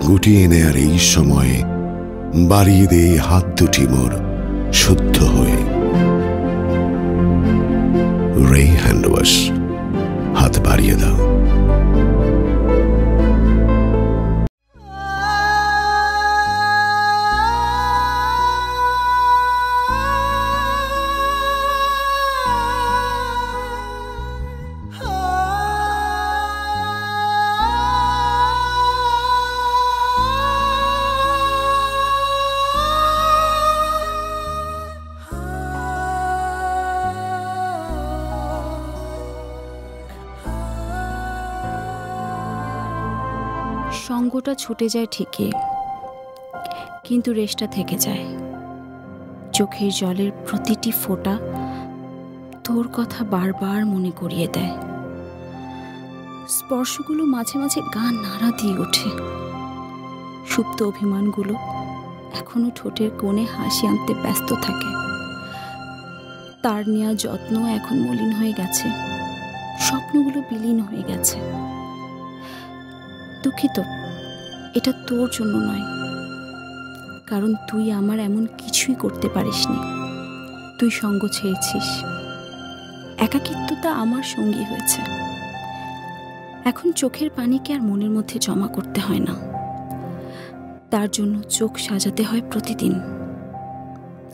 গুটিয়ে নেয়ার এই সময়ে বাড়িয়ে দে হাত দুটি মোর শুদ্ধ হয়ে। রে হ্যান্ড ওয়াশ, হাত বাড়িয়ে দাও। সঙ্গটা ছুটে যায় ঠিকই, কিন্তু রেশটা থেকে যায়। চোখের জলের প্রতিটি ফোঁটা তোর কথা বারবার মনে করিয়ে দেয়। স্পর্শগুলো মাঝে মাঝে গা নাড়া দিয়ে ওঠে। সুপ্ত অভিমানগুলো এখনো ঠোঁটের কোণে হাসি আনতে ব্যস্ত থাকে। তার নেওয়া যত্ন এখন মলিন হয়ে গেছে, স্বপ্নগুলো বিলীন হয়ে গেছে। দুঃখিত, এটা তোর জন্য নয়, কারণ তুই আমার এমন কিছুই করতে পারিসনি। তুই সঙ্গ ছেড়েছিস, একাকিত্বতা আমার সঙ্গী হয়েছে। এখন চোখের পানিকে আর মনের মধ্যে জমা করতে হয় না, তার জন্য চোখ সাজাতে হয় প্রতিদিন।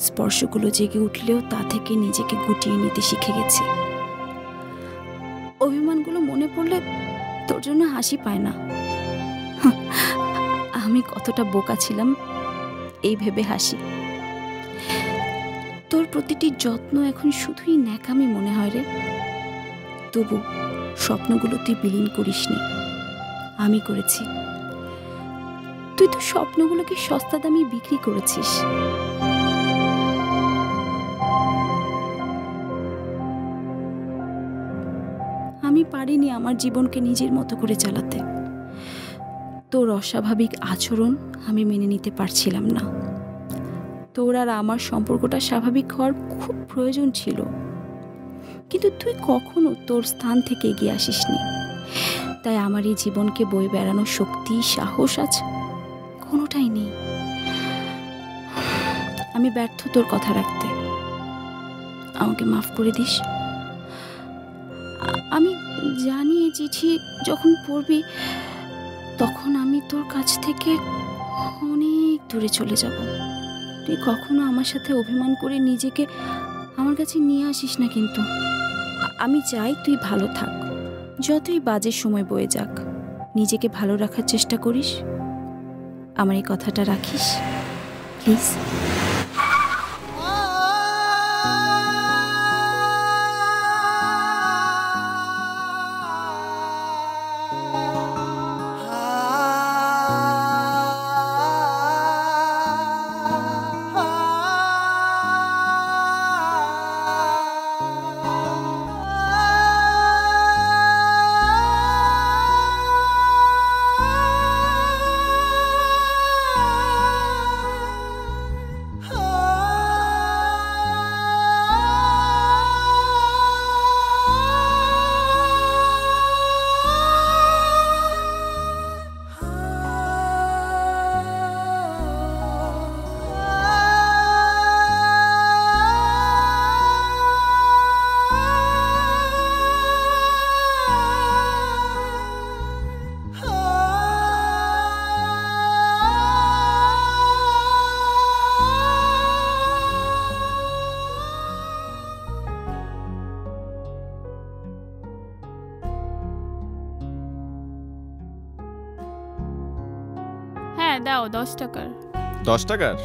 স্পর্শগুলো জেগে উঠলেও তা থেকে নিজেকে গুটিয়ে নিতে শিখে গেছি। অভিমানগুলো মনে পড়লে তোর জন্য হাসি পায় না। আমি কতটা বোকা ছিলাম এই ভেবে হাসি। তোর প্রতিটি যত্ন এখন শুধুই ন্যাকামি মনে হয় রে। তবু স্বপ্নগুলো তুই বিলীন করিসনি, আমি করেছি। তুই তো স্বপ্নগুলোকে সস্তা দামে বিক্রি করেছিস। আমি পারিনি আমার জীবনকে নিজের মতো করে চালাতে। তোর অস্বাভাবিক আচরণ আমি মেনে নিতে পারছিলাম না। তোর আর আমার সম্পর্কটা স্বাভাবিক হওয়ার খুব প্রয়োজন ছিল, কিন্তু তুই কখনো তোর স্থান থেকে এগিয়ে আসিসনি। তাই আমার এই জীবনকে বয়ে বেড়ানোর শক্তি, সাহস আজ কোনোটাই নেই। আমি ব্যর্থ তোর কথা রাখতে, আমাকে মাফ করে দিস। আমি জানি এই চিঠি যখন পড়বি তখন আমি তোর কাছ থেকে অনেক দূরে চলে যাব। তুই কখনো আমার সাথে অভিমান করে নিজেকে আমার কাছে নিয়ে আসিস না। কিন্তু আমি চাই তুই ভালো থাক, যতই বাজে সময় বয়ে যাক। নিজেকে ভালো রাখার চেষ্টা করিস, আমার এই কথাটা রাখিস প্লিজ। দাও 10 টাকার। 10 টাকার?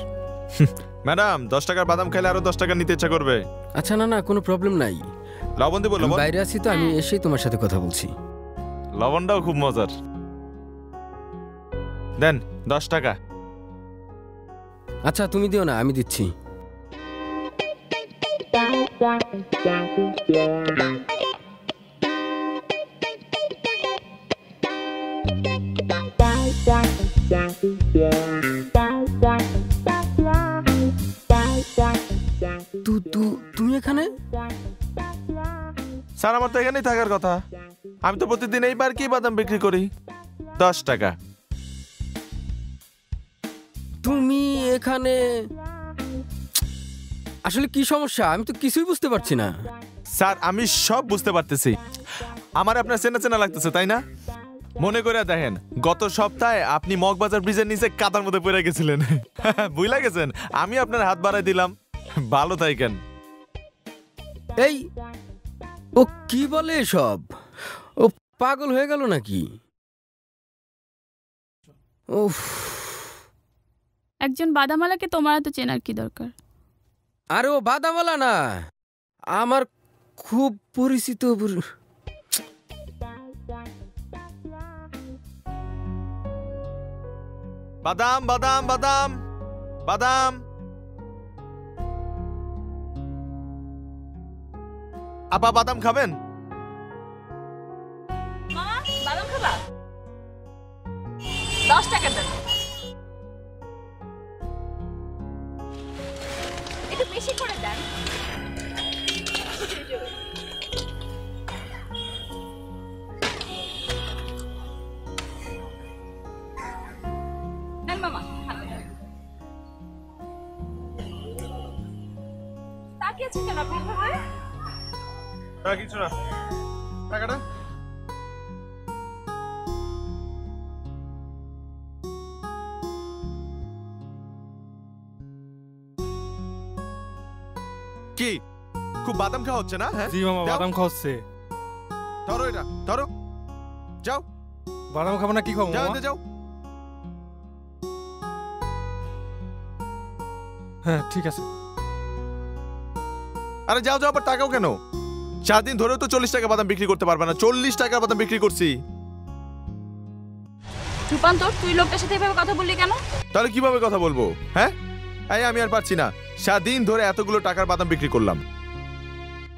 ম্যাডাম 10 টাকার বাদাম খাইলে আরো 10 টাকা নিতে ইচ্ছা করবে। আচ্ছা না না, কোনো প্রবলেম নাই। লবণ দিব? লবণ বাইরে আছি তো, আমি এসেই তোমার সাথে কথা বলছি। লবণটাও খুব মজার। দেন 10 টাকা। আচ্ছা তুমি দিও না, আমি দিচ্ছি। তুমি এখানে? স্যার আমার তো এখানেই থাকার কথা। আমি তো প্রতিদিন এই পার্কেই বাদাম বিক্রি করি। 10 টাকা। এখানে আসলে কি সমস্যা আমি তো কিছুই বুঝতে পারছি না। স্যার আমি সব বুঝতে পারতেছি। আমার আপনার চেনা চেনা লাগতেছে তাই না? মনে করে দেখেন, গত সপ্তাহে আপনি মগবাজার ব্রিজের নিচে কাদার মধ্যে পড়ে গেছিলেন। বুঝলা গেছেন, আমি আপনার হাত বাড়াই দিলাম। ভালো থাকেন। এই ও কি বলে এসব? ও পাগল হয়ে গেল নাকি? উফ, একজন বাদামালাকে তোমার তো চেনার কি দরকার? আরে ও বাদামালা না, আমার খুব পরিচিত বাদাম বাদাম বাদাম বাদাম। আপা বাদাম খাবেন? মামা বাদাম খাবা? 10 টাকা দেন। একটু বেশি করে দেন। দেন মামা। তাকিয়ে আছেন কেন আপনি এভাবে? কিছু না, টাকাটা কি? খুব বাদাম খাওয়া হচ্ছে না? হ্যাঁ জি মামা, দাও। বাদাম খাওয়াচ্ছে। ধরো এটা, ধরো, যাও। বাদাম খাবো না কি খাবো যাও, মামা? এতে যাও। হ্যাঁ ঠিক আছে। আরে যাও যাও, আবার টাকাও কেন? 4 দিন ধরেও তো 40 টাকা বাদাম বিক্রি করতে পারবে না। 40 টাকার বাদাম বিক্রি করছি। রূপান্তর, তুই লোকটার সাথে এভাবে কথা বললি কেন? তাহলে কিভাবে কথা বলবো? হ্যাঁ আমি আর পারছি না। 7 দিন ধরে এতগুলো টাকার বাদাম বিক্রি করলাম।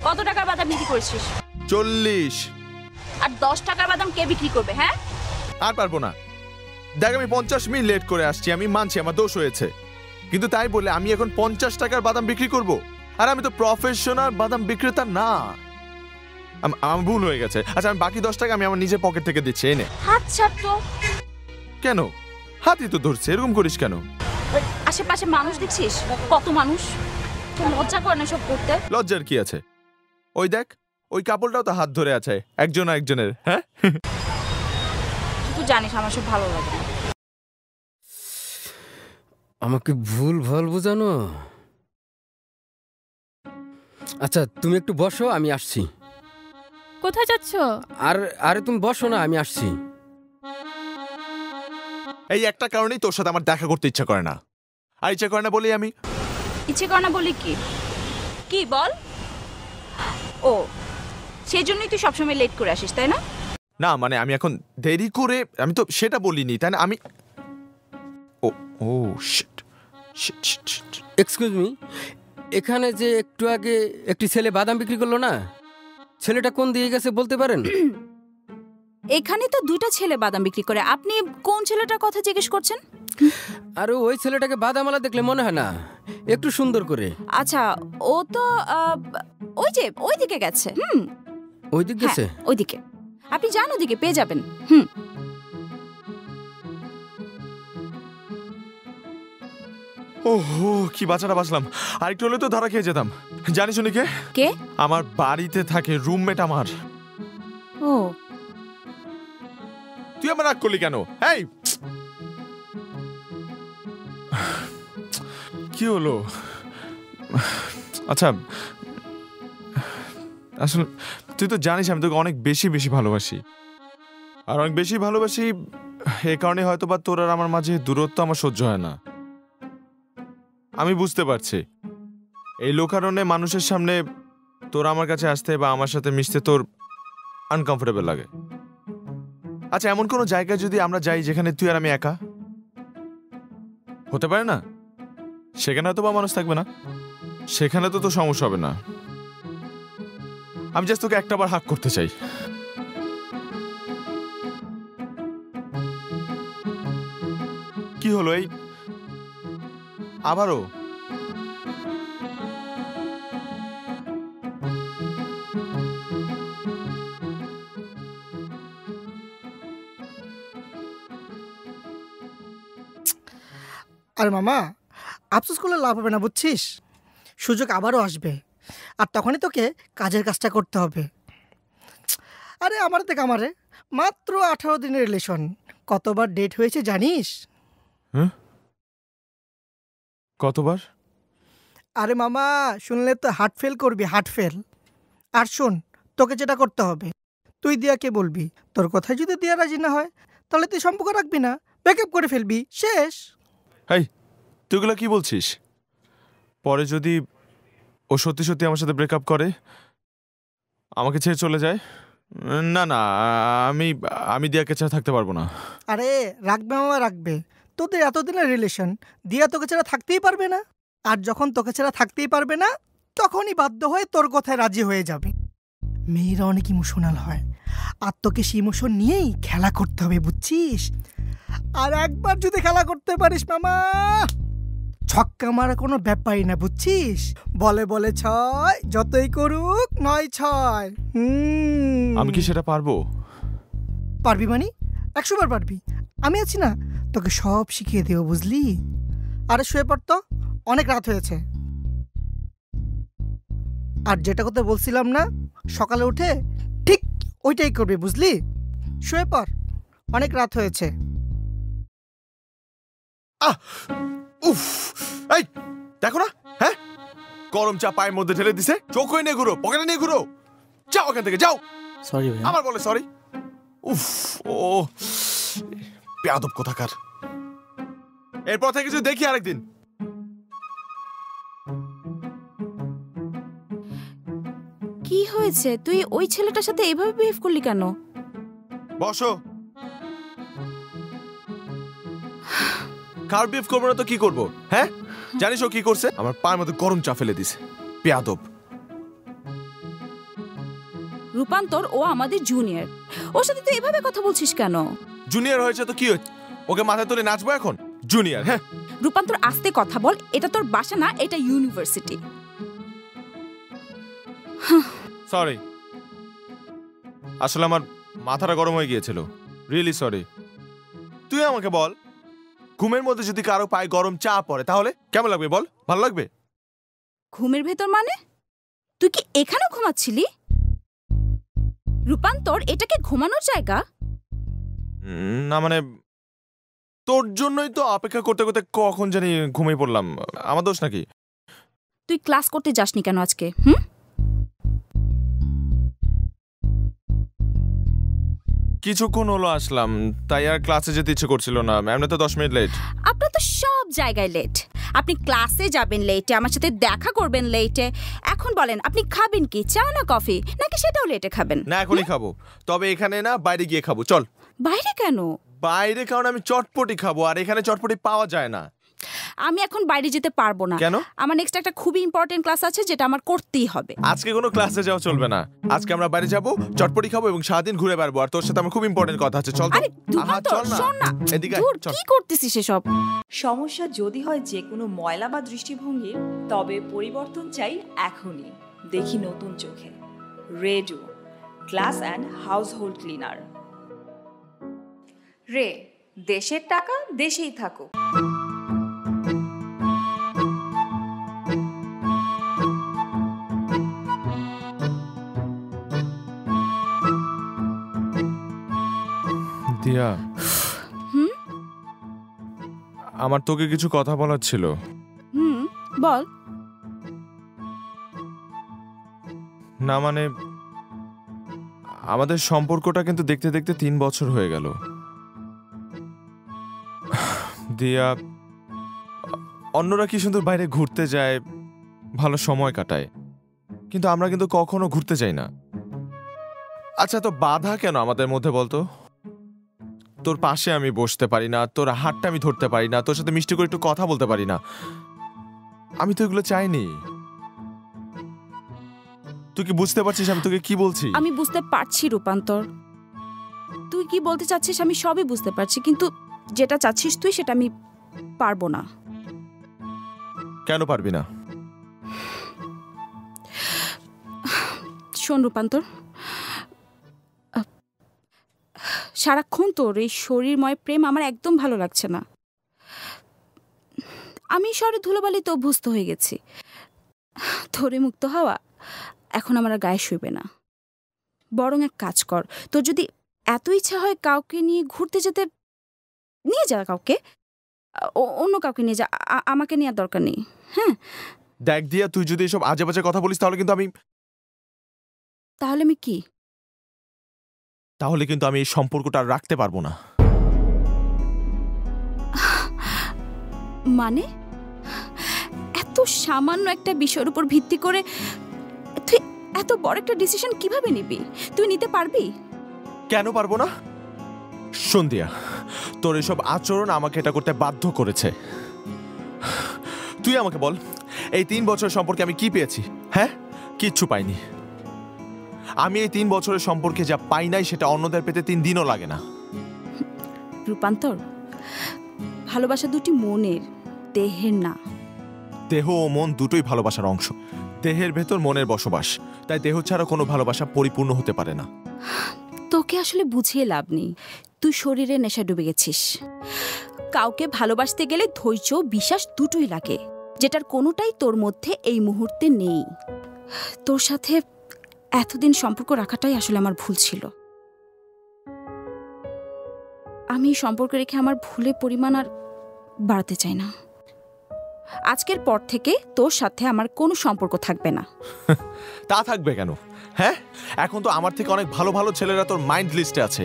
কত টাকার বাদাম বিক্রি করছিস? 40। আর 10 টাকার বাদাম কে বিক্রি করবে? হ্যাঁ, আর পারবো না। দেখ আমি 50 মিনিট লেট করে আসছি, আমি মানছি আমার দোষ হয়েছে, কিন্তু তাই বলে আমি এখন 50 টাকার বাদাম বিক্রি করব? আর আমি তো প্রফেশনাল বাদাম বিক্রেতা না। আমার ভুল হয়ে গেছে। আচ্ছা আমি বাকি 10 টাকা আমি আমার নিজের পকেট থেকে দিচ্ছি। এনে। হাত ছাড় তো। কেন? হাতই তো ধরছে, এরকম করিস কেন? আশেপাশে মানুষ দেখছিস? কত মানুষ। তোর লজ্জা করে না সব করতে? লজ্জার কি আছে? ওই দেখ, ওই কাপড়টাও তো হাত ধরে আছে একজন একজনের। হ্যাঁ তুই জানিস আমার সব ভালো লাগে না। আমাকে ভুল ভাল বোঝানো। আচ্ছা তুমি একটু বসো, আমি আসছি। কোথায় যাচ্ছ? আরে তুমি বসো না, আমি আসছি। এই একটা কারণেই তোর সাথে আমার দেখা করতে ইচ্ছা করে না। আর ইচ্ছা করে না বলেই আমি ইচ্ছে করে না বলি কি? কি বল? ও, সেই জন্যই তুই সবসময় লেট করে আসিস তাই না? না মানে আমি এখন দেরি করে, আমি তো সেটা বলিনি তাই না? আমি ও ও shit shit shit. Excuse me, এখানে যে একটু আগে একটি ছেলে বাদাম বিক্রি করলো না, ছেলেটা কোন দিয়ে গেছে বলতে পারেন? এখানে তো 2টা ছেলে বাদাম বিক্রি করে, আপনি কোন ছেলেটার কথা জিজ্ঞেস করছেন? আর ওই ছেলেটাকে বাদামালা দেখলে মনে হয় না একটু সুন্দর করে? আচ্ছা, ও তো ওই যে ওইদিকে গেছে। ওই দিক গেছে? ওইদিকে। আপনি যান, ওদিকে পেয়ে যাবেন। ওহো কি বাঁচাটা বাঁচলাম। আর একটু হলে তো ধরা খেয়ে যেতাম। জানিস উনি কে? কে? আমার বাড়িতে থাকে, রুমমেট আমার। ও, তুই আমার রাগ করলি কেন? এই কি হলো? আচ্ছা আসলে তুই তো জানিস আমি তোকে অনেক বেশি বেশি ভালোবাসি। আর অনেক বেশি ভালোবাসি এই কারণে হয়তো বা তোর আর আমার মাঝে দূরত্ব আমার সহ্য হয় না। আমি বুঝতে পারছি এই লোকারণ্যে মানুষের সামনে তোর আমার কাছে আসতে বা আমার সাথে মিশতে তোর আনকমফোর্টেবল লাগে। আচ্ছা এমন কোনো জায়গায় যদি আমরা যাই যেখানে তুই আর আমি একা, হতে পারে না? সেখানে হয়তো বা মানুষ থাকবে না, সেখানে তো তোর সমস্যা হবে না। আমি জাস্ট তোকে একটাবার হাক করতে চাই। কি হলো এই আবারও? আর মামা আফসোস করলে লাভ হবে না, বুঝছিস? সুযোগ আবারও আসবে, আর তখনই তোকে কাজের কাজটা করতে হবে। আরে আমারে মাত্র 18 দিনের রিলেশন, কতবার ডেট হয়েছে জানিস? কতবার? আরে মামা, শুনলে তো হার্ট ফেল করবি, হার্ট ফেল। আর শোন, তোকে যেটা করতে হবে, তুই দিয়াকে বলবি তোর কথায় যদি দিয়া রাজি না হয় তাহলে তুই সম্পর্ক রাখবি না, ব্রেকআপ করে ফেলবি, শেষ। হাই, তুইগুলো কি বলছিস? পরে যদি ও সত্যি সত্যি আমার সাথে ব্রেকআপ করে, আমাকে ছেড়ে চলে যায়, না না, আমি দিয়াকে ছাড়া থাকতে পারবো না। আরে রাখবে মামা, রাখবে। তোদের এতদিনের রিলেশন, দিয়া তোকে ছাড়া থাকতেই পারবে না। আর যখন তোকে ছাড়া থাকতেই পারবে না, তখনই বাধ্য হয়ে তোর কথায় রাজি হয়ে যাবে। মেয়েরা অনেক ইমোশনাল হয়, আর তোকে সেই ইমোশন নিয়েই খেলা করতে হবে, বুঝছিস? আর একবার যদি খেলা করতে পারিস মামা, ছক্কা মারা কোনো ব্যাপারই না, বুঝছিস? বলে বলে 6, যতই করুক 9-6। আমি কি সেটা পারবো? পারবি মানে 100 বার পারবি, আমি আছি না, তোকে সব শিখিয়ে দেবো, বুঝলি? আরে শুয়ে পড় তো, অনেক রাত হয়েছে। আর যেটা কথা বলছিলাম না, সকালে উঠে ঠিক ওইটাই করবি, বুঝলি? শুয়ে পড়, অনেক রাত হয়েছে। উফ, এই দেখো না, হ্যাঁ, গরম চা পায়ের মধ্যে ঢেলে দিছে। চোখ হয়ে নিয়ে ঘুরো, পকেটে নিয়ে ঘুরো, যাও এখান থেকে, যাও। সরি ভাই। আবার বলে সরি। উফ, ও বেয়াদব কোথাকার। এরপর থেকে কিছু দেখি আরেকদিন। কি হয়েছে? তুই ওই ছেলেটার সাথে এভাবে বিহেভ করলি কেন? বসো। কার বিহেভ করবো না তো কি করবো? হ্যাঁ, জানিস ও কি করছে? আমার পায়ের মধ্যে গরম চা ফেলে দিছে, বেয়াদব। রূপান্তর, ও আমাদের জুনিয়র, ওর সাথে তুই এভাবে কথা বলছিস কেন? জুনিয়র হয়েছে তো কি হয়েছে? ওকে মাথায় তুলে নাচবো এখন? জুনিয়র? হ্যাঁ। রূপান্তর, আস্তে কথা বল, এটা তোর বাসা না, এটা ইউনিভার্সিটি। সরি, আসলে আমার মাথাটা গরম হয়ে গিয়েছিল, রিয়েলি সরি। তুই আমাকে বল, ঘুমের মধ্যে যদি কারো পায়ে গরম চা পড়ে তাহলে কেমন লাগবে বল? ভালো লাগবে? ঘুমের ভেতর মানে? তুই কি এখানে ঘুমাচ্ছিলি? রূপান্তর, এটা কি ঘুমানোর জায়গা? না মানে, তোর জন্যই তো অপেক্ষা করতে করতে কখন জানি ঘুমিয়ে পড়লাম, আমার দোষ নাকি? তুই ক্লাস করতে যাসনি কেন আজকে? কিছুক্ষণ হলো আসলাম, তাই আর ক্লাসে যেতে ইচ্ছে করছিল না। এমনি তো 10 মিনিট লেট। আপনার তো সব জায়গায় লেট। আপনি ক্লাসে যাবেন লেটে, আমার সাথে দেখা করবেন লেটে। এখন বলেন আপনি খাবেন কি, চা না কফি, নাকি সেটাও লেটে খাবেন? না, এখনই খাবো, তবে এখানে না, বাইরে গিয়ে খাবো। চল। বাইরে কেন? বাইরে কারণ আমি চটপটি খাবো, আর এখানে চটপটি পাওয়া যায় না। আমি এখন বাইরে যেতে পারবো না। কেন? আমার নেক্সট একটা খুবই ইম্পর্টেন্ট ক্লাস আছে, যেটা আমার করতেই হবে। আজকে কোনো ক্লাসে যাওয়া চলবে না, আজকে আমরা বাইরে যাবো, চটপটি খাবো এবং সারাদিন ঘুরে বেড়াবো। আর তোর সাথে আমার খুব ইম্পর্টেন্ট কথা আছে, চল। আরে রূপান্তর, শোন না, এদিকে চল। কি করতেছিস এসব? সমস্যা যদি হয় যে কোনো ময়লা বা দৃষ্টিভঙ্গির, তবে পরিবর্তন চাই এখনই। দেখি নতুন চোখে। Redo glass and household cleaner. রে, দেশের টাকা দেশেই থাকো। দিয়া, আমার তোকে কিছু কথা বলার ছিল। বল। না মানে, আমাদের সম্পর্কটা কিন্তু দেখতে দেখতে 3 বছর হয়ে গেল। দিয়া, অন্যরা কি সুন্দর বাইরে ঘুরতে যায়, ভালো সময় কাটায়, কিন্তু আমরা কিন্তু কখনো ঘুরতে যাই না। আচ্ছা, তো বাধা কেন আমাদের মধ্যে বলতো? তোর পাশে আমি বসতে পারি না, তোর হাতটা আমি ধরতে পারি না, তোর সাথে মিষ্টি করে একটু কথা বলতে পারি না। আমি তো এগুলো চাইনি। তুই কি বুঝতে পারছিস আমি তোকে কি বলছি? আমি বুঝতে পারছি রূপান্তর, তুই কি বলতে চাচ্ছিস আমি সবই বুঝতে পারছি, কিন্তু যেটা চাচ্ছিস তুই সেটা আমি পারবো না। কেন পারবি না? শোন রূপান্তর, সারাক্ষণ তোর এই শরীরময় প্রেম আমার একদম ভালো লাগছে না। আমি শহরে ধুলোবালিতে অভ্যস্ত হয়ে গেছি। ধরে মুক্ত হওয়া এখন আমার আর গায়ে শুইবে না। বরং এক কাজ কর, তোর যদি এত ইচ্ছা হয় কাউকে নিয়ে ঘুরতে যেতে, নিয়ে যা কাউকে, অন্য কাউকে নিয়ে যা, আমাকে নেওয়ার দরকার নেই। হ্যাঁ দেখ দিয়া, তুই যদি এসব আজে বাজে কথা বলিস তাহলে কিন্তু আমি কি? তাহলে কিন্তু আমি এই সম্পর্কটা আর রাখতে পারবো না। মানে এত সামান্য একটা বিষয়ের উপর ভিত্তি করে তুই এত বড় একটা ডিসিশন কিভাবে নিবি? তুই নিতে পারবি? কেন পারবো না? সন্ধ্যা, তোর এসব আচরণ আমাকে এটা করতে বাধ্য করেছে। তুই আমাকে বল, এই 3 বছর সম্পর্কে আমি কি পেয়েছি? হ্যাঁ, কিচ্ছু পাইনি। আমি এই 3 বছরের সম্পর্কে যা পাই নাই সেটা অন্যদের পেতে 3 দিনও লাগে না। রূপান্তর, ভালোবাসা দুটি মনের, দেহের না। দেহ ও মন দুটোই ভালোবাসার অংশ। দেহের ভেতর মনের বসবাস, তাই দেহ ছাড়া কোনো ভালোবাসা পরিপূর্ণ হতে পারে না। তোকে আসলে বুঝিয়ে লাভ নেই, তুই শরীরে নেশা ডুবে গেছিস। কাউকে ভালোবাসতে গেলে ধৈর্য, বিশ্বাস দুটোই লাগে, যেটার কোনোটাই তোর মধ্যে এই মুহূর্তে নেই। তোর সাথে এতদিন সম্পর্ক রাখাটাই আসলে আমার ভুল ছিল। আমি সম্পর্ক রেখে আমার ভুলের পরিমাণ আর বাড়াতে চাই না। আজকের পর থেকে তোর সাথে আমার কোনো সম্পর্ক থাকবে না। তা থাকবে কেন? হ্যাঁ, এখন তো আমার থেকে অনেক ভালো ভালো ছেলেরা তোর মাইন্ড লিস্টে আছে।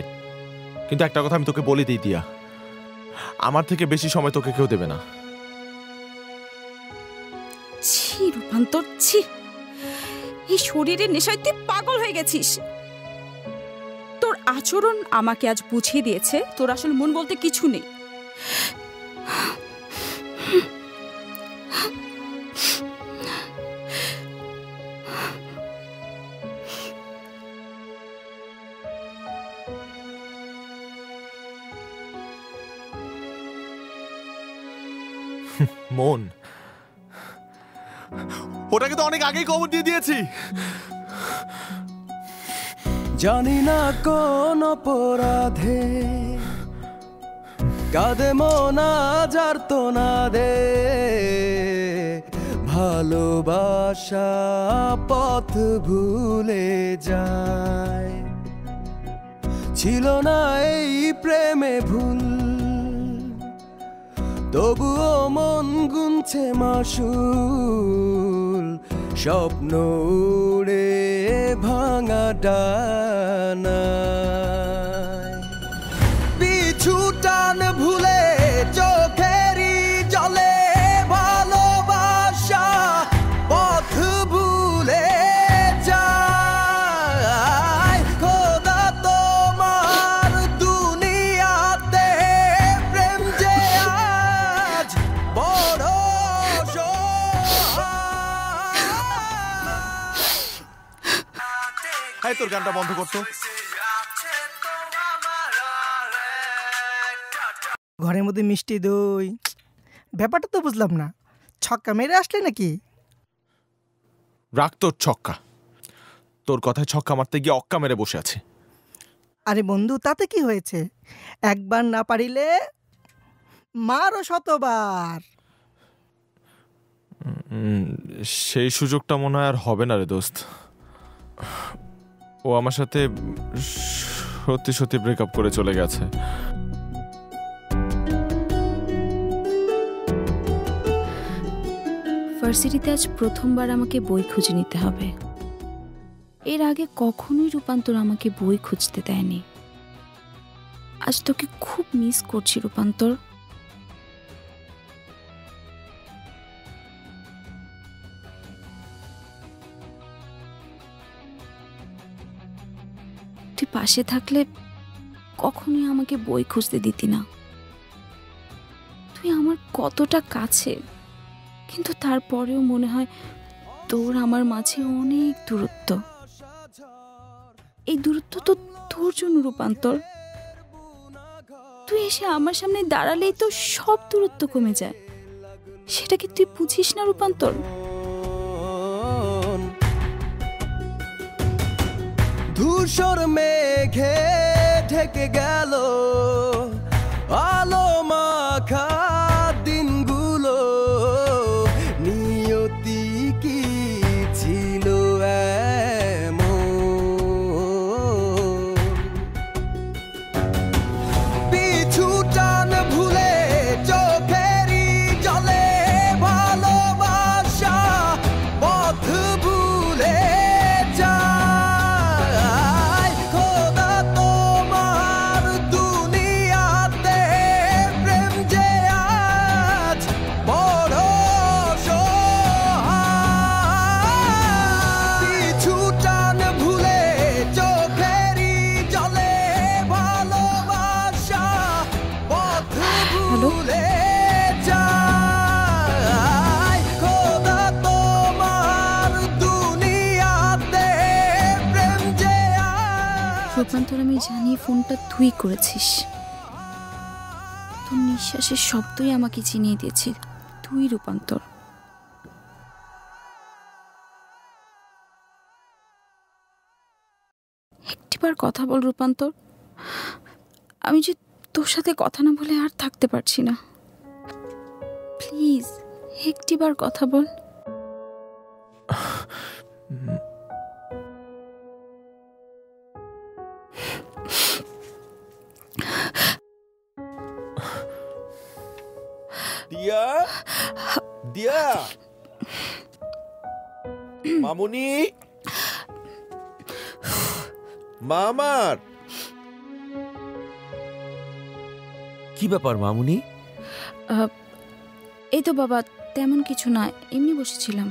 কিন্তু একটা কথা আমি তোকে বলে দিই দিয়া, আমার থেকে বেশি সময় তোকে কেউ দেবে না। ছি রূপান্তর, ছি! এই শরীরের নেশায় তুই পাগল হয়ে গেছিস। তোর আচরণ আমাকে আজ বুঝিয়ে দিয়েছে তোর আসলে মন বলতে কিছু নেই। মন, ওটাকে তো অনেক আগেই খবর দিয়ে দিয়েছি। জানি না কোন অপরাধে কাঁদে মন আজ আর তো না দে, ভালোবাসা পথ ভুলে যায়। ছিল না এই প্রেমে ভুল, তবুও মন গুনছে মাসুল, স্বপ্ন উড়ে ভাঙা ডানায়। পিছু টান ভুলে চোখেরই জলে, ভালোবাসা পথ ভুলে যায়। খোদা তোমার দুনিয়াতে প্রেম যে আজ বড় এই তোর গানটা বন্ধ করতো। ঘরের মধ্যে মিষ্টি দই, ব্যাপারটা তো বুঝলাম না। ছক্কা মেরে আসলে নাকি? রাখ তোর ছক্কা, তোর কথায় ছক্কা মারতে গিয়ে অক্কা মেরে বসে আছে। আরে বন্ধু, তাতে কি হয়েছে? একবার না পারিলে মারো শতবার। সেই সুযোগটা মনে হয় আর হবে না রে দোস্ত। ও আমার সাথে সত্যি সত্যি ব্রেকআপ করে চলে গেছে। ভার্সিটিতে আজ প্রথমবার আমাকে বই খুঁজে নিতে হবে। এর আগে কখনোই রূপান্তর আমাকে বই খুঁজতে দেয়নি। আজ তোকে খুব মিস করছি রূপান্তর। তুই পাশে থাকলে কখনোই আমাকে বই খুঁজতে দিতি না। তুই আমার কতটা কাছে, কিন্তু তারপরেও মনে হয় তোর আমার মাঝে অনেক দূরত্ব। এই দূরত্ব তো তোর জন্য রূপান্তর। তুই এসে আমার সামনে দাঁড়ালেই তো সব দূরত্ব কমে যায়। সেটা কি তুই বুঝিস না রূপান্তর? ধূসর মেঘে ঢেকে গেল আলো মাখা দিনগুলো, রূপান্তর, আমি জানি ফোনটা তুই করেছিস। তোর নিঃশ্বাসের শব্দই আমাকে চিনিয়ে দিয়েছে তুই রূপান্তর। একটিবার কথা বল রূপান্তর, আমি যে তোর সাথে কথা না বলে আর থাকতে পারছি না। প্লিজ একটিবার কথা বল। দিয়া, দিয়া, মামুনি, মামার কি ব্যাপার মামুনি? এই তো বাবা, তেমন কিছু না, এমনি বসেছিলাম।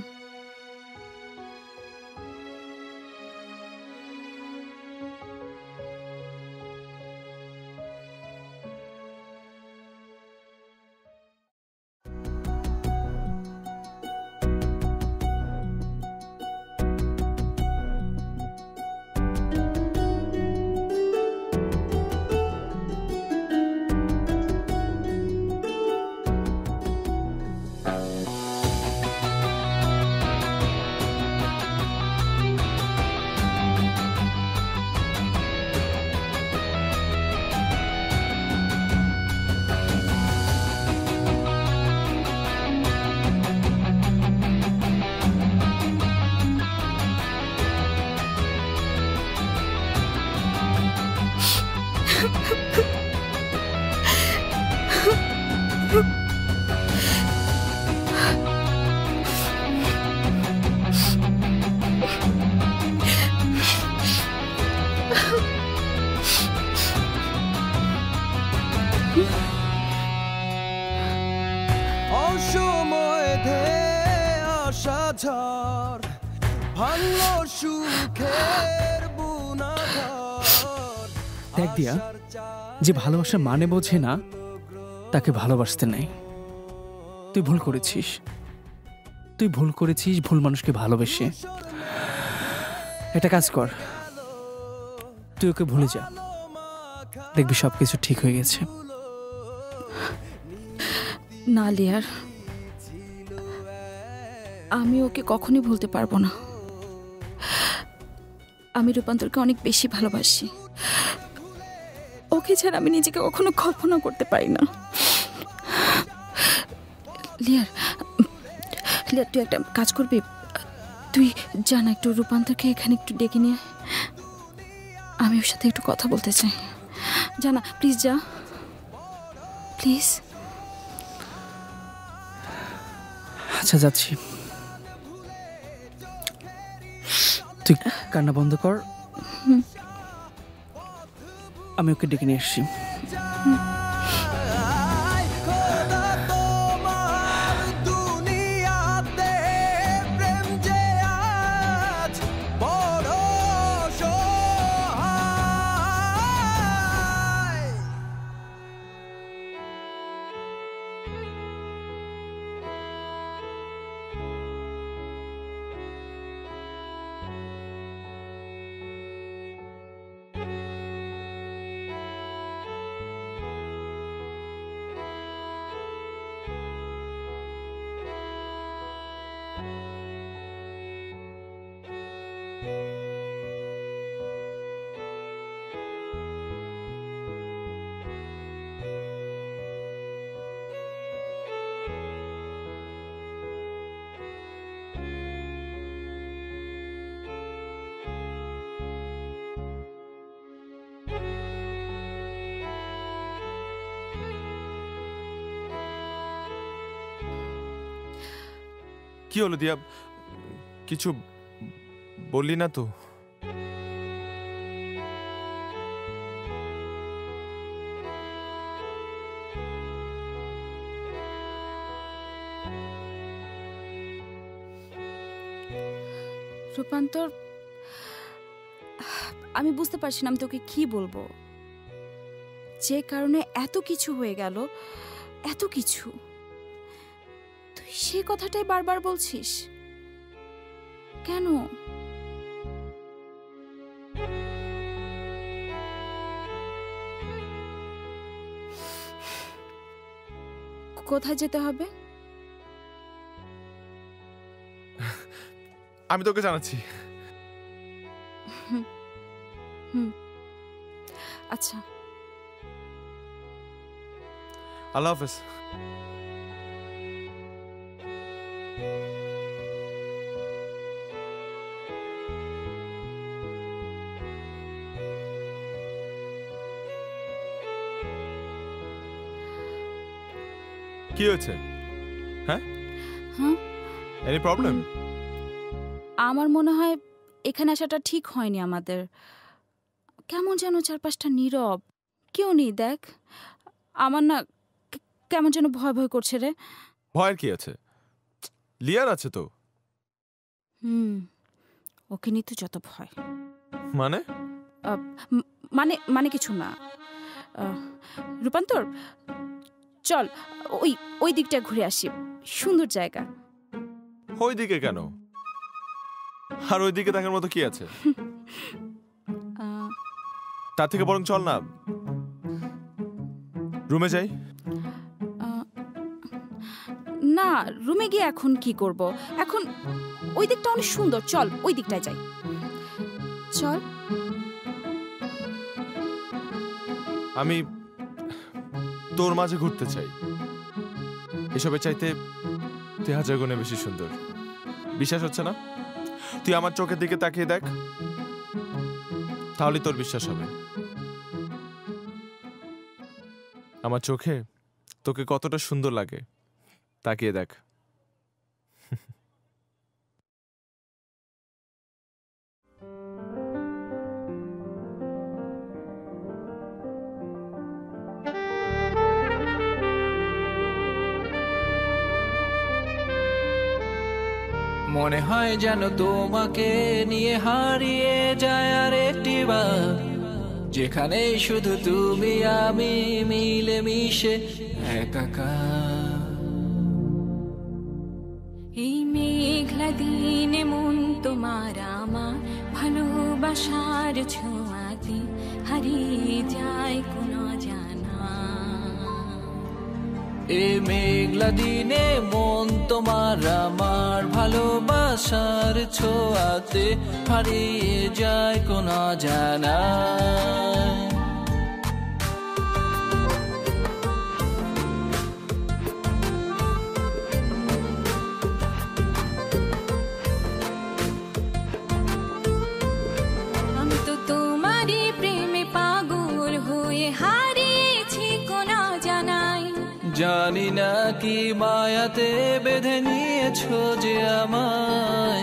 অসময় ধেয়ে আসা ঝড় ভাঙলো সুখের বুনাঘর। দেখ দিয়া, যে ভালোবাসার মানে বোঝে না তাকে ভালোবাসতে নেই। তুই ভুল করেছিস, তুই ভুল করেছিস ভুল মানুষকে ভালোবেসে। একটা কাজ কর, তুই ওকে ভুলে যা, দেখবি সবকিছু ঠিক হয়ে গেছে। না লিয়ার, আমি ওকে কখনোই ভুলতে পারবো না। আমি রূপান্তরকে অনেক বেশি ভালোবাসি, ওকে ছাড়া আমি নিজেকে কখনো কল্পনা করতে পারি না। লিয়ার, লিয়ার তুই একটা কাজ করবি, তুই জানা একটু রূপান্তরকে এখানে একটু ডেকে নিয়ে, আমি ওর সাথে একটু কথা বলতে চাই। জানা প্লিজ, যা প্লিজ। আচ্ছা যাচ্ছি, তুই কান্না বন্ধ কর, আমি ওকে ডেকে নিয়ে এসছি। কি হলো দিয়া, কিছু বললি না তো? রূপান্তর, আমি বুঝতে পারছি না আমি তোকে কি বলবো। যে কারণে এত কিছু হয়ে গেল, এত কিছু, তুই সে কথাটাই বারবার বলছিস কেন? কোথায় যেতে হবে? আমি তোকে জানাচ্ছি। আচ্ছা, আল্লাহ হাফেজ। কি হয়েছে? হ্যাঁ, এনি প্রবলেম? আমার মনে হয় এখানে আসাটা ঠিক হয়নি আমাদের। কেমন যেন চারপাশটা নীরব, কেউ নেই। দেখ, আমার না কেমন যেন ভয় ভয় করছে রে। ভয়ের কি আছে? লিয়ার আছে তো। ওকে নিয়ে তো যত ভয়। মানে মানে মানে কিছু না। রূপান্তর, চল ওই ওই দিকটা ঘুরে আসি, সুন্দর জায়গা। ওই দিকে কেন? আর ওই দিকে দেখার মতো কি আছে? তার থেকে বরং চল না রুমে যাই। না, রুমে গিয়ে এখন কি করব? এখন ওই দিকটা অনেক সুন্দর, চল ওই দিকটায় যাই। চল। আমি তোর মাঝে ঘুরতে চাই। এসবের চাইতে তুই হাজার গুণে বেশি সুন্দর। বিশ্বাস হচ্ছে না? তুই আমার চোখের দিকে তাকিয়ে দেখ, তাহলে তোর বিশ্বাস হবে আমার চোখে তোকে কতটা সুন্দর লাগে। তাকিয়ে দেখ। মনে হয় যেন তোমাকে নিয়ে হারিয়ে যায় আর একটি বার, যেখানে শুধু তুমি আমি মিলে মিশে একাকার। এই মেঘলা দিনে মন তোমার আমার ভালোবাসার ছোঁয়াতে হারিয়ে যায় কোনো জানা। এই মেঘলা দিনে মন তোমার আমার ভালোবাসার ছোঁয়াতে হারিয়ে যায় কোনো জানা। আমি তো তোমারই প্রেমে পাগল হয়ে হারিয়েছি কোনো জানাই। জানি না কি মায়াতে বেঁধে নিয়েছো যে আমায়।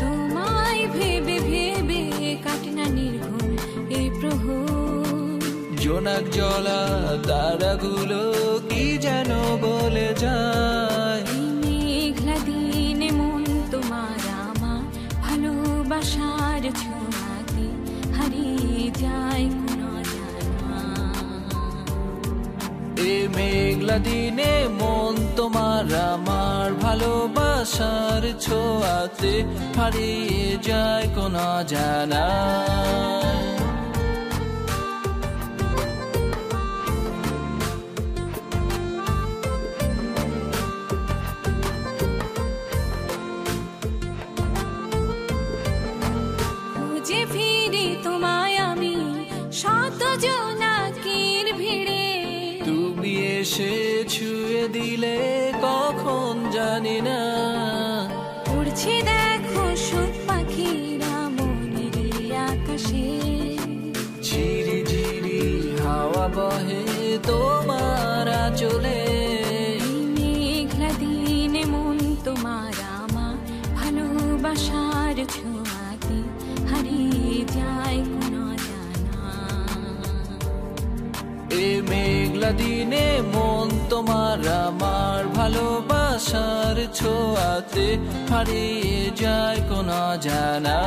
তোমায় ভেবে ভেবে কাটে না নির্ঘুম এই প্রহর। জোনাক জলা তারাগুলো কি যেন বলে যায়। এই মেঘলা দিনে মন তোমার আমার ভালোবাসার ছোঁয়াতে হারিয়ে যায় কোনো জানা। এই মেঘলা দিনে মন তোমার আমার ভালোবাসার ছোঁয়াতে হারিয়ে যায় কোনো জানা। খুঁজে ফিরি তোমায় আমি শত জোনাকির ভিড়ে। তুমি এসে ছুঁয়ে দিলে কখন জানি না। উড়ছে দেখো সুখ পাখিরা মনের আকাশে। ঝিরি ঝিরি হাওয়া বহে তোমার আঁচলে। মেঘলা দিনে মন তোমার আমার ভালোবাসার ছোঁয়াতে হারিয়ে যায় কোনো জানা। এ মেঘলা দিনে মন তোমার আমার ভালোবাসার ছোঁয়াতে হারিয়ে যায় কোনো জানা।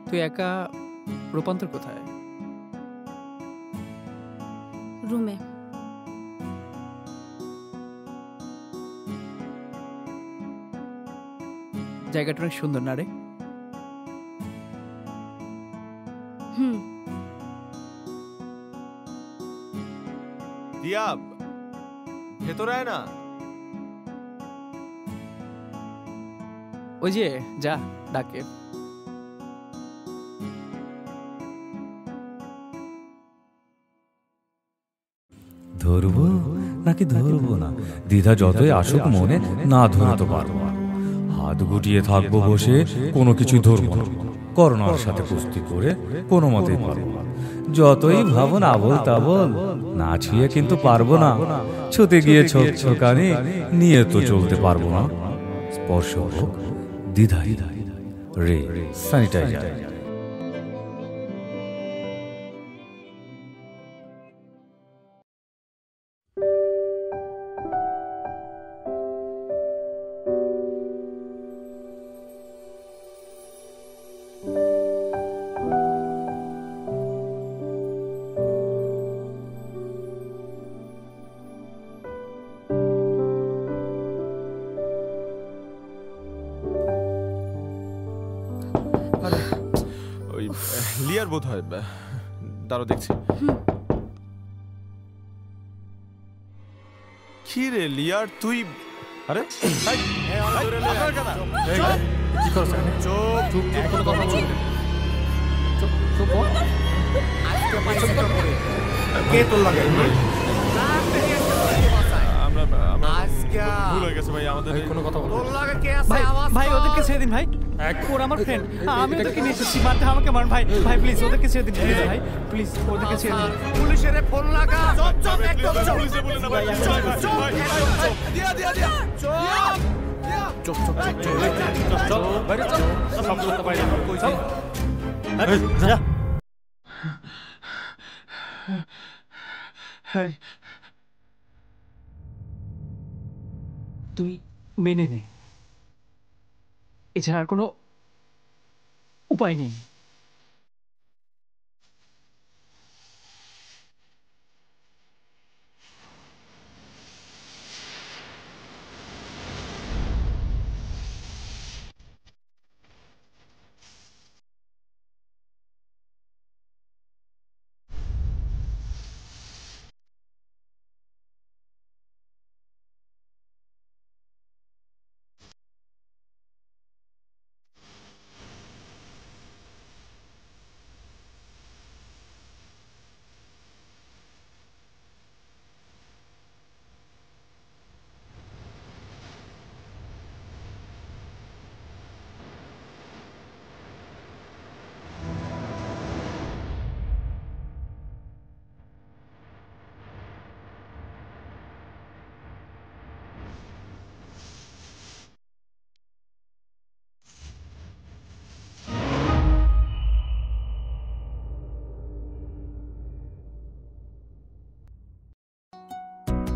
তুই একা, রূপান্তর কোথায়? রুমে। জায়গাটা অনেক সুন্দর না রে? হুম। দিয়া ভেতরে আয় না। ওই যে যা ডাকে। ধরবো নাকি ধরবো না, দ্বিধা যতই আসুক মনে, না ধরতে পারবো না। হাত গুটিয়ে থাকবো বসে, কোনো কিছু ধরবো না। করোনার সাথে কুস্তি করে কোনো মতেই পারবো না। যতই ভাবো না বল তা বল, না ছুঁয়ে কিন্তু পারবো না। ছুতে গিয়ে ছোক ছোকানি নিয়ে তো চলতে পারবো না। স্পর্শ হোক দ্বিধাই রে স্যানিটাইজার। লিয়ার বোধ হয়, দাঁড়ো দেখছি। কি রে লিয়ার তুই? আরে কি করছ? চুপ কোনো কথা বলবি না। চুপ বল। আজকে পাঁচটা করে কে তোর লাগে? ভুল হয়ে গেছে ভাই আমাদের। কোনো কথা বল। ভাই ভাই ওদেরকে ছেড়ে দিন ভাই। ওর আমার ফ্রেন্ড, আমি ওদেরকে নিয়ে এসেছি। মারতে আমাকে মার ভাই। ভাই প্লিজ ওদেরকে ছেড়ে দিন প্লিজ ভাই, প্লিজ ওদেরকে ছেড়ে দিন। পুলিশের ফোন লাগা। চুপ চুপ একদম চুপ। পুলিশে বলে না ভাই। চুপ দিয়া দিয়া দিয়া চুপ চুপ চুপ চুপ চুপ বাইরে চল। সব লোক বাইরে কই চল। এই যা। হ্যাঁ তুই মেনে নে, এছাড়া আর কোনো উপায় নেই।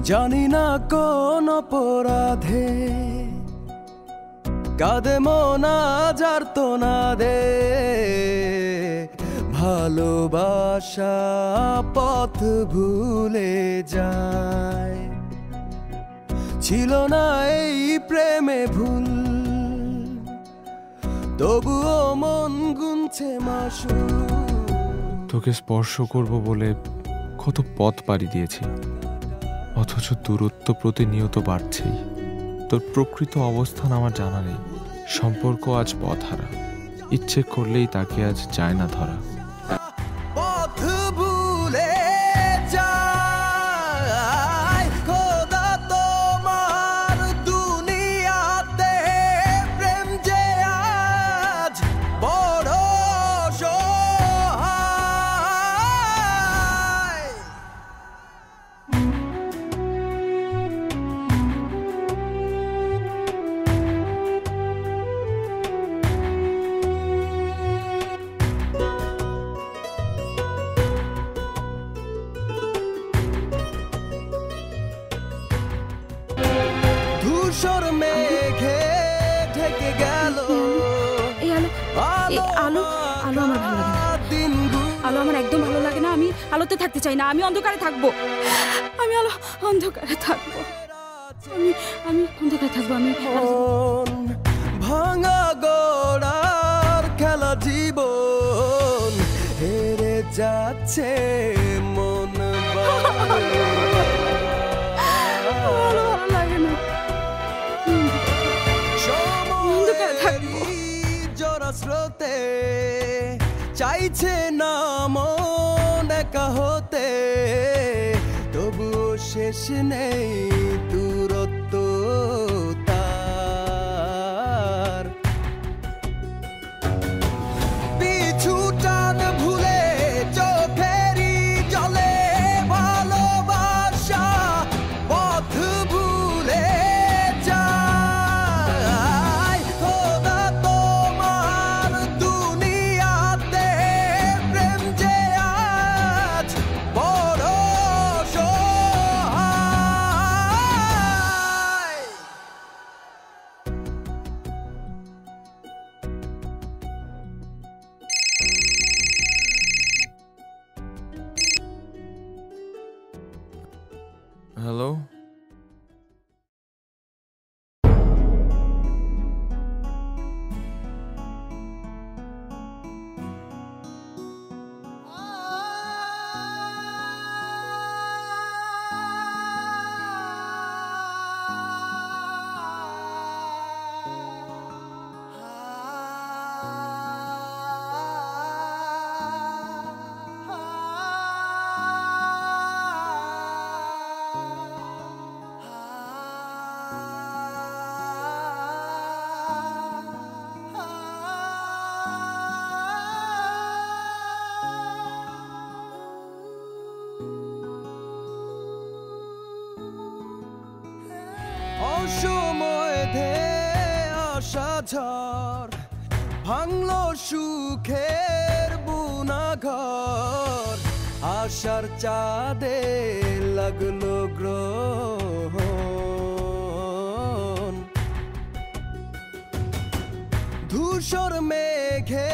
জানি না কোন অপরাধে কাঁদে মন আজ আর তো না দে, ভালোবাসা পথ ভুলে যায়। ছিল না এই প্রেমে ভুল, তবুও মন গুনছে মাসু। তোকে স্পর্শ করব বলে কত পথ পাড়ি দিয়েছি, অথচ দূরত্ব প্রতিনিয়ত বাড়ছেই। তোর প্রকৃত অবস্থান আমার জানা নেই। সম্পর্ক আজ পথহারা, ইচ্ছে করলেই তাকে আজ যায় না ধরা। পথ ভুলে যায় খোদা তোমার দুনিয়াতে, প্রেম যে আজ বড় সহায়। ধূসর মেঘে ঢেকে গেল এই আলো, আলো আমার ভালো লাগে না, আলো আমার একদম ভালো লাগে না। আমি আলোতে থাকতে চাই না, আমি অন্ধকারে থাকবো। আমি অন্ধকারে থাকবো, আমি অন্ধকারে থাকবো। আমি ভাঙা গোড়ার খেলা জীবন হেরে যাচ্ছে মন ভালো লাগে না, অন্ধকারে থাকবো। জোড়া স্রোতে চাইছে না মন একা হতে, তবুও শেষ নেই দূরত্ব তার। পিছু টান ভুলে চোখেরই জলে ভালোবাসা পথ ভুলে যায়। খোদা তোমার দুনিয়াতে প্রেম যে আজ বড় সহায়। হ্যালো, অসময় ধেয়ে আসা ঝড় ভাঙলো সুখের বুনাঘর, আশার চাঁদে লাগলো গ্রহণ। ধূসর মেঘে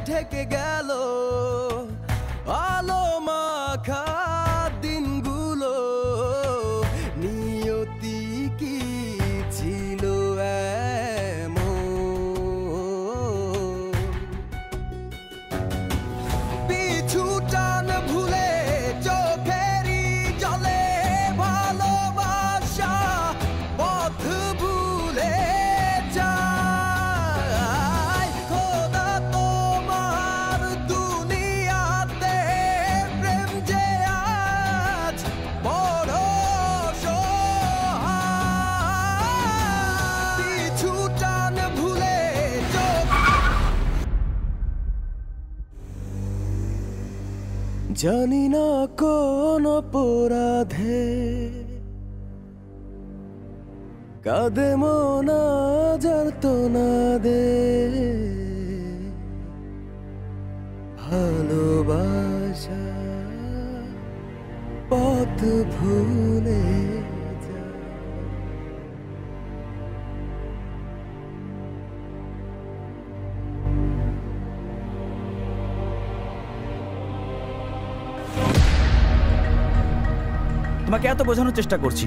ঢেকে গেল আলো মাখা দিনগুলো, নিয়তি কি ছিল এমন? পিছু টান ভুলে চোখেরই জলে ভালোবাসা পথ ভুলে যায়। খোদা তোমার দুনিয়াতে প্রেম যে আজ বড় সহায়। পিছু টান ভুলে জানি না কোন অপরাধে কাঁদে মন যার্তনা দে, ভালোবাসা পথ ভুলে তোমাকে এত বোঝানোর চেষ্টা করছি,